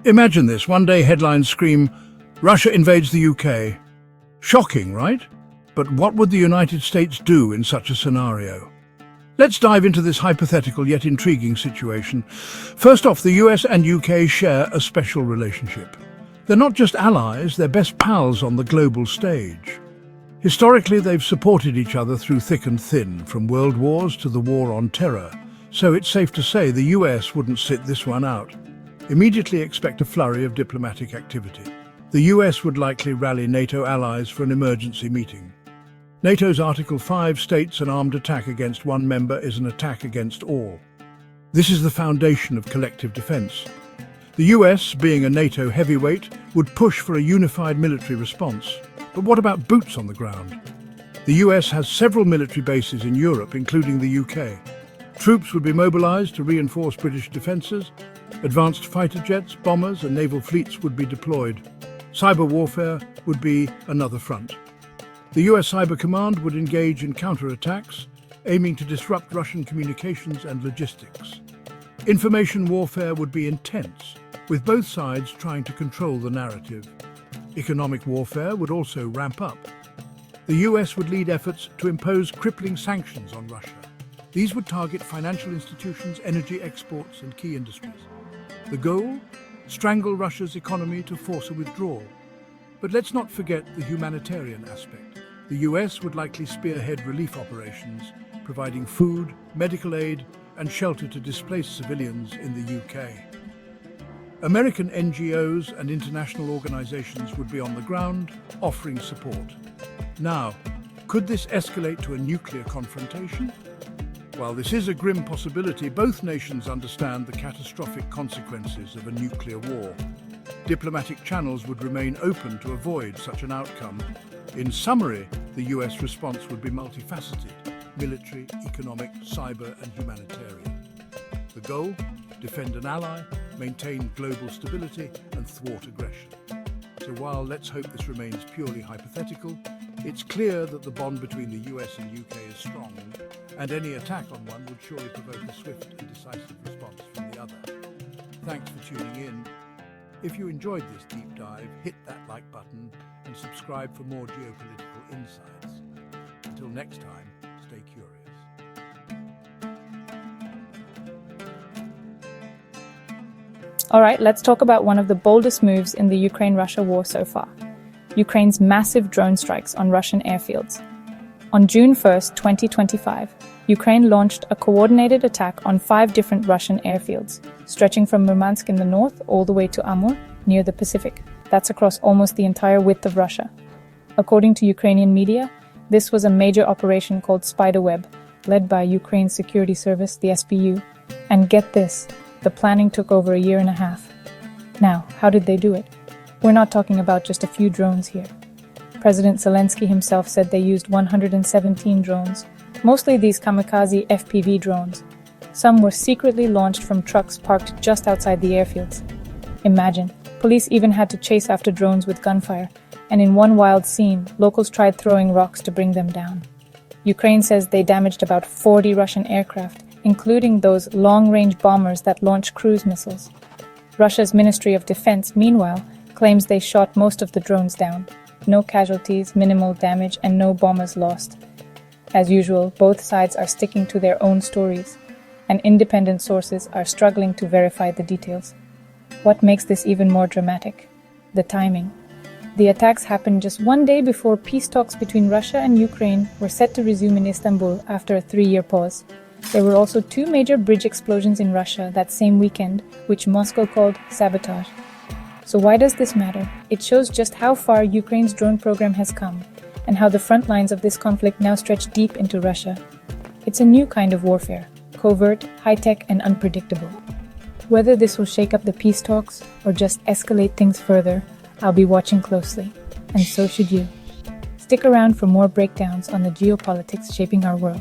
Imagine this. One day headlines scream, Russia invades the UK. Shocking, right? But what would the United States do in such a scenario? Let's dive into this hypothetical yet intriguing situation. First off, the US and UK share a special relationship. They're not just allies, they're best pals on the global stage. Historically, they've supported each other through thick and thin, from world wars to the war on terror. So it's safe to say the US wouldn't sit this one out. Immediately expect a flurry of diplomatic activity. The US would likely rally NATO allies for an emergency meeting. NATO's Article 5 states an armed attack against one member is an attack against all. This is the foundation of collective defense. The US, being a NATO heavyweight, would push for a unified military response. But what about boots on the ground? The US has several military bases in Europe, including the UK. Troops would be mobilized to reinforce British defenses. Advanced fighter jets, bombers and naval fleets would be deployed. Cyber warfare would be another front. The US Cyber Command would engage in counterattacks, aiming to disrupt Russian communications and logistics. Information warfare would be intense, with both sides trying to control the narrative. Economic warfare would also ramp up. The US would lead efforts to impose crippling sanctions on Russia. These would target financial institutions, energy exports, and key industries. The goal? Strangle Russia's economy to force a withdrawal. But let's not forget the humanitarian aspect. The US would likely spearhead relief operations, providing food, medical aid, and shelter to displaced civilians in the UK. American NGOs and international organizations would be on the ground, offering support. Now, could this escalate to a nuclear confrontation? While this is a grim possibility, both nations understand the catastrophic consequences of a nuclear war. Diplomatic channels would remain open to avoid such an outcome. In summary, the US response would be multifaceted: military, economic, cyber, and humanitarian. The goal? Defend an ally, maintain global stability, and thwart aggression. So while let's hope this remains purely hypothetical, it's clear that the bond between the US and UK is strong, and any attack on one would surely provoke a swift and decisive response from the other. Thanks for tuning in. If you enjoyed this deep dive, hit that like button and subscribe for more geopolitical insights. Until next time, stay curious. All right, let's talk about one of the boldest moves in the Ukraine-Russia war so far: Ukraine's massive drone strikes on Russian airfields. On June 1st, 2025, Ukraine launched a coordinated attack on 5 different Russian airfields, stretching from Murmansk in the north all the way to Amur, near the Pacific. That's across almost the entire width of Russia. According to Ukrainian media, this was a major operation called Spiderweb, led by Ukraine's security service, the SBU. And get this, the planning took over a year and a half. Now, how did they do it? We're not talking about just a few drones here. President Zelensky himself said they used 117 drones, mostly these kamikaze FPV drones. Some were secretly launched from trucks parked just outside the airfields. Imagine, police even had to chase after drones with gunfire, and in one wild scene, locals tried throwing rocks to bring them down. Ukraine says they damaged about 40 Russian aircraft, including those long-range bombers that launch cruise missiles. Russia's Ministry of Defense, meanwhile, claims they shot most of the drones down. No casualties, minimal damage, and no bombers lost. As usual, both sides are sticking to their own stories, and independent sources are struggling to verify the details. What makes this even more dramatic? The timing. The attacks happened just one day before peace talks between Russia and Ukraine were set to resume in Istanbul after a 3-year pause. There were also 2 major bridge explosions in Russia that same weekend, which Moscow called sabotage. So why does this matter? It shows just how far Ukraine's drone program has come, and how the front lines of this conflict now stretch deep into Russia. It's a new kind of warfare, covert, high-tech, and unpredictable. Whether this will shake up the peace talks or just escalate things further, I'll be watching closely, and so should you. Stick around for more breakdowns on the geopolitics shaping our world.